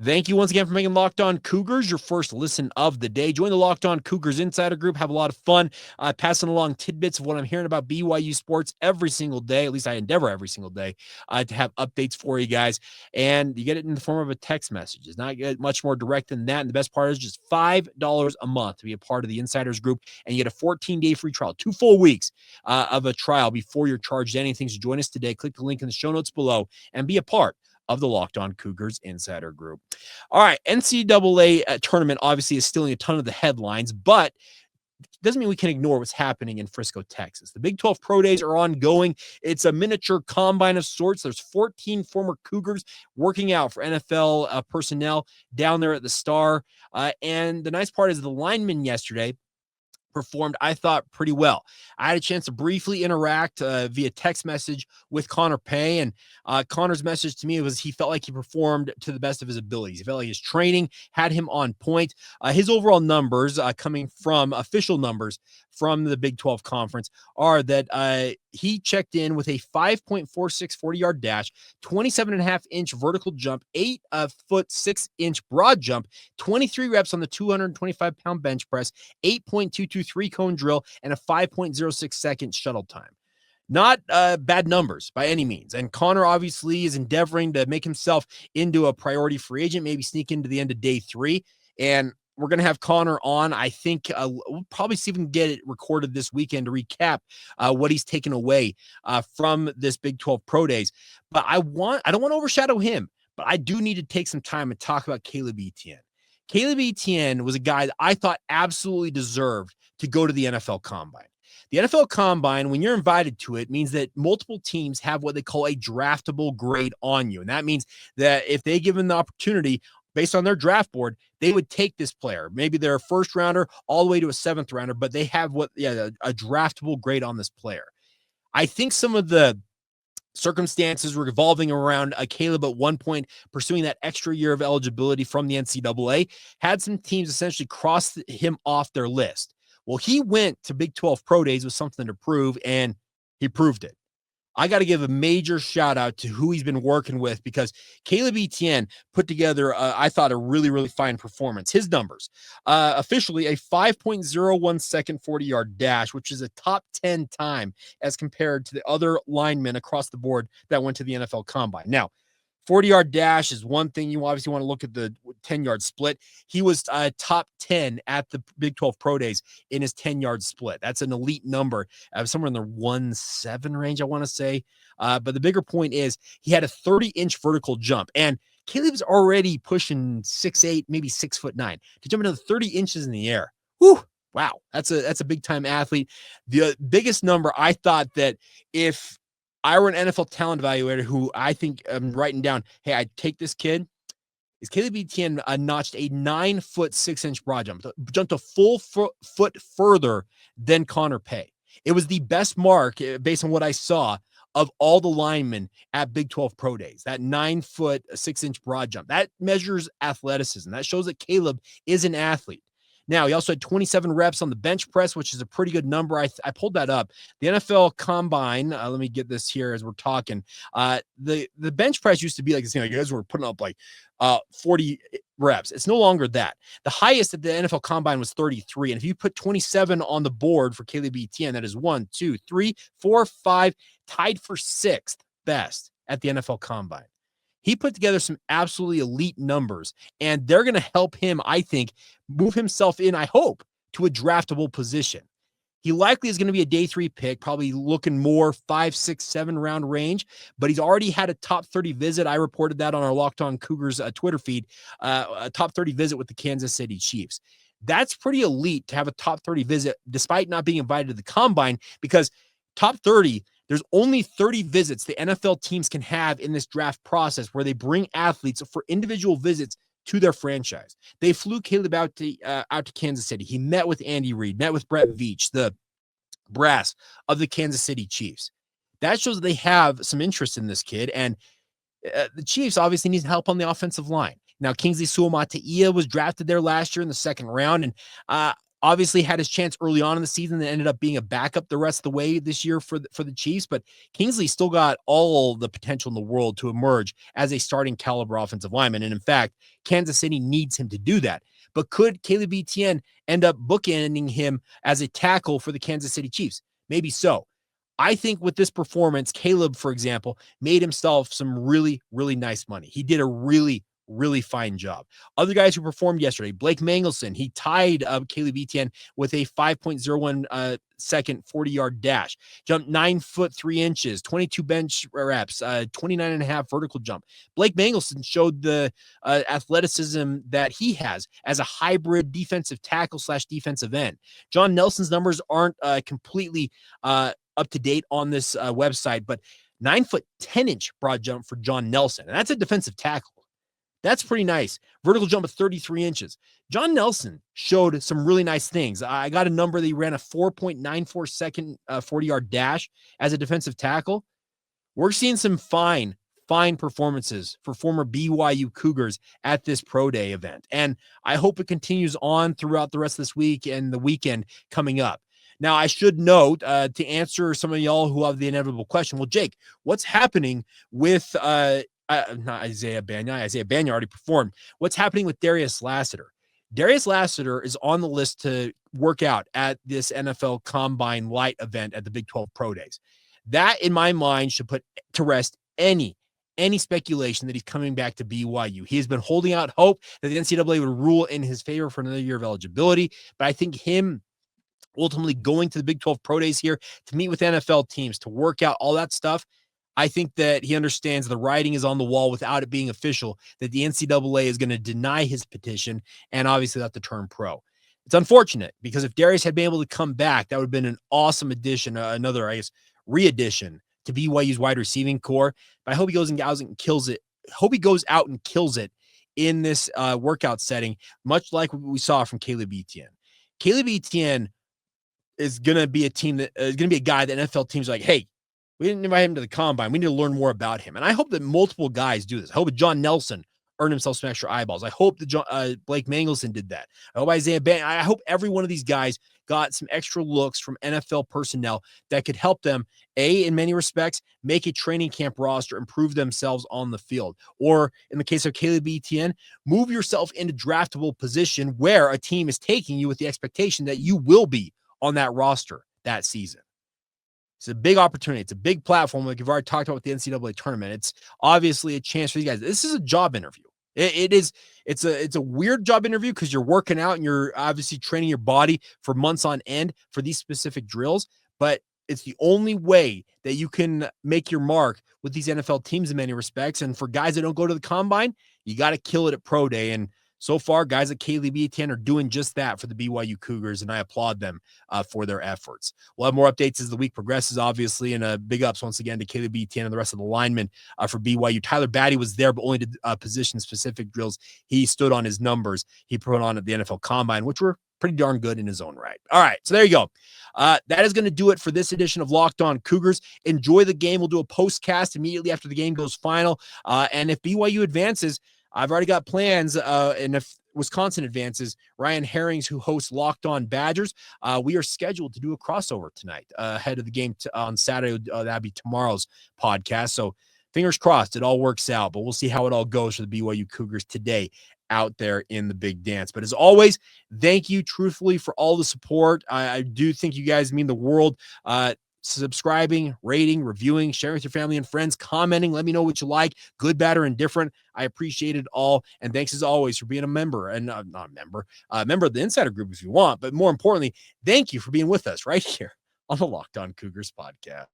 Thank you once again for making Locked On Cougars your first listen of the day. Join the Locked On Cougars Insider Group. Have a lot of fun passing along tidbits of what I'm hearing about BYU sports every single day. At least I endeavor every single day to have updates for you guys. And you get it in the form of a text message. It's not much more direct than that. And the best part is just $5 a month to be a part of the Insiders Group. And you get a 14-day free trial, 2 full weeks of a trial before you're charged anything. So join us today. Click the link in the show notes below and be a part of the Locked On Cougars Insider Group. All right, NCAA tournament obviously is stealing a ton of the headlines, but doesn't mean we can ignore what's happening in Frisco, Texas. The Big 12 Pro Days are ongoing. It's a miniature combine of sorts. There's 14 former Cougars working out for NFL personnel down there at the Star. And the nice part is the linemen yesterday performed, I thought, pretty well. I had a chance to briefly interact via text message with Connor Pay, and Connor's message to me was he felt like he performed to the best of his abilities. He felt like his training had him on point. His overall numbers, coming from official numbers from the Big 12 Conference, are that he checked in with a 5.46 40-yard dash, 27.5-inch vertical jump, 8-foot 6-inch broad jump, 23 reps on the 225-pound bench press, 8.22 3-cone drill, and a 5.06 second shuttle time. Not bad numbers by any means. And Connor obviously is endeavoring to make himself into a priority free agent, maybe sneak into the end of day 3. And we're going to have Connor on. I think we'll probably see if we can get it recorded this weekend to recap what he's taken away from this Big 12 Pro Days. But I don't want to overshadow him, but I do need to take some time and talk about Caleb Etienne. Caleb Etienne was a guy that I thought absolutely deserved to go to the NFL Combine. The NFL Combine, when you're invited to it, means that multiple teams have what they call a draftable grade on you. And that means that if they give them the opportunity based on their draft board, they would take this player. Maybe they're a first rounder all the way to a 7th rounder, but they have a draftable grade on this player. I think some of the circumstances revolving around Caleb at one point pursuing that extra year of eligibility from the NCAA had some teams essentially cross him off their list. Well, he went to Big 12 Pro Days with something to prove, and he proved it. I got to give a major shout out to who he's been working with, because Caleb Etienne put together, I thought, a really, really fine performance. His numbers, officially a 5.01 second 40-yard dash, which is a top 10 time as compared to the other linemen across the board that went to the NFL Combine. Now, 40-yard dash is one thing. You obviously want to look at the 10-yard split. He was top 10 at the Big 12 Pro Days in his 10-yard split. That's an elite number, somewhere in the 1.7 range, I want to say. But the bigger point is he had a 30-inch vertical jump. And Caleb's already pushing 6'8", maybe 6'9". To jump another 30 inches in the air, whew, wow, that's a big-time athlete. The biggest number, I thought that if I were an NFL talent evaluator who I think I'm writing down, hey, I'd take this kid, is Caleb Etienne notched a 9-foot 6-inch broad jump, jumped a full foot further than Connor Pay. It was the best mark, based on what I saw, of all the linemen at Big 12 Pro Days. That 9-foot 6-inch broad jump, that measures athleticism. That shows that Caleb is an athlete. Now, he also had 27 reps on the bench press, which is a pretty good number. I pulled that up. The NFL Combine, let me get this here as we're talking. The bench press used to be like this, you guys were putting up like 40 reps. It's no longer that. The highest at the NFL Combine was 33. And if you put 27 on the board for Caleb Etienne, that is 1, 2, 3, 4, 5, tied for 6th best at the NFL Combine. He put together some absolutely elite numbers, and they're going to help him, I think, move himself in, I hope, to a draftable position. He likely is going to be a day 3 pick, probably looking more 5, 6, 7 round range, but he's already had a top 30 visit. I reported that on our Locked On Cougars Twitter feed, a top 30 visit with the Kansas City Chiefs. That's pretty elite to have a top 30 visit despite not being invited to the Combine, because top 30, there's only 30 visits the NFL teams can have in this draft process where they bring athletes for individual visits to their franchise. They flew Caleb out to Kansas City. He met with Andy Reid, met with Brett Veach, the brass of the Kansas City Chiefs. That shows that they have some interest in this kid, and the Chiefs obviously need help on the offensive line. Now, Kingsley Suamataia was drafted there last year in the 2nd round, and obviously had his chance early on in the season that ended up being a backup the rest of the way this year for the Chiefs, but Kingsley still got all the potential in the world to emerge as a starting caliber offensive lineman. And in fact, Kansas City needs him to do that. But could Caleb Etienne end up bookending him as a tackle for the Kansas City Chiefs? Maybe so. I think with this performance, Caleb, for example, made himself some really, really nice money. He did a really, really fine job. Other guys who performed yesterday, Blake Mangelson, he tied Caleb Etienne with a 5.01 second 40-yard dash, jumped 9'3", 22 bench reps, 29 and a half vertical jump. Blake Mangelson showed the athleticism that he has as a hybrid defensive tackle / defensive end. John Nelson's numbers aren't completely up to date on this website, but 9'10" broad jump for John Nelson. And that's a defensive tackle. That's pretty nice. Vertical jump of 33 inches. John Nelson showed some really nice things. I got a number that he ran a 4.94 second 40-yard dash as a defensive tackle. We're seeing some fine performances for former BYU Cougars at this Pro Day event. And I hope it continues on throughout the rest of this week and the weekend coming up. Now, I should note to answer some of y'all who have the inevitable question, well, Jake, what's happening with not Isaiah Banya? Isaiah Banya already performed. What's happening with Darius Lassiter? Darius Lassiter is on the list to work out at this NFL Combine Light event at the Big 12 Pro Days. That, in my mind, should put to rest any speculation that he's coming back to BYU. He has been holding out hope that the NCAA would rule in his favor for another year of eligibility, but I think him ultimately going to the Big 12 Pro Days here to meet with NFL teams, to work out all that stuff, I think that he understands the writing is on the wall without it being official, that the NCAA is going to deny his petition and obviously let the turn pro. It's unfortunate because if Darius had been able to come back, that would have been an awesome addition, another, I guess, re-addition to BYU's wide receiving core. But I hope he goes out and kills it. Hope he goes out and kills it in this workout setting, much like what we saw from Caleb Etienne. Caleb Etienne is going to be a team that is going to be a guy that NFL teams are like, hey, we didn't invite him to the combine. We need to learn more about him. And I hope that multiple guys do this. I hope that John Nelson earned himself some extra eyeballs. I hope that Blake Mangelson did that. I hope Isaiah Banya, I hope every one of these guys got some extra looks from NFL personnel that could help them, in many respects, make a training camp roster, improve themselves on the field. Or in the case of Caleb Etienne, move yourself into draftable position where a team is taking you with the expectation that you will be on that roster that season. It's a big opportunity. It's a big platform. Like you've already talked about with the NCAA tournament. It's obviously a chance for these guys. This is a job interview. It's a weird job interview because you're working out and you're obviously training your body for months on end for these specific drills. But it's the only way that you can make your mark with these NFL teams in many respects. And for guys that don't go to the combine, you got to kill it at Pro Day. And so far, guys like Caleb Etienne are doing just that for the BYU Cougars, and I applaud them for their efforts. We'll have more updates as the week progresses, obviously, and big ups once again to Caleb Etienne and the rest of the linemen for BYU. Tyler Batty was there, but only did position-specific drills. He stood on his numbers he put on at the NFL Combine, which were pretty darn good in his own right. All right, so there you go. That is going to do it for this edition of Locked On Cougars. Enjoy the game. We'll do a postcast immediately after the game goes final, and if BYU advances, I've already got plans, and if Wisconsin advances, Ryan Herrings, who hosts Locked On Badgers, we are scheduled to do a crossover tonight ahead of the game on Saturday. That'll be tomorrow's podcast. So fingers crossed it all works out, but we'll see how it all goes for the BYU Cougars today out there in the big dance. But as always, thank you truthfully for all the support. I do think you guys mean the world. Subscribing, rating, reviewing, sharing with your family and friends, commenting. Let me know what you like, good, bad, or indifferent. I appreciate it all. And thanks as always for being a member and not a member of the Insider Group if you want. But more importantly, thank you for being with us right here on the Locked On Cougars podcast.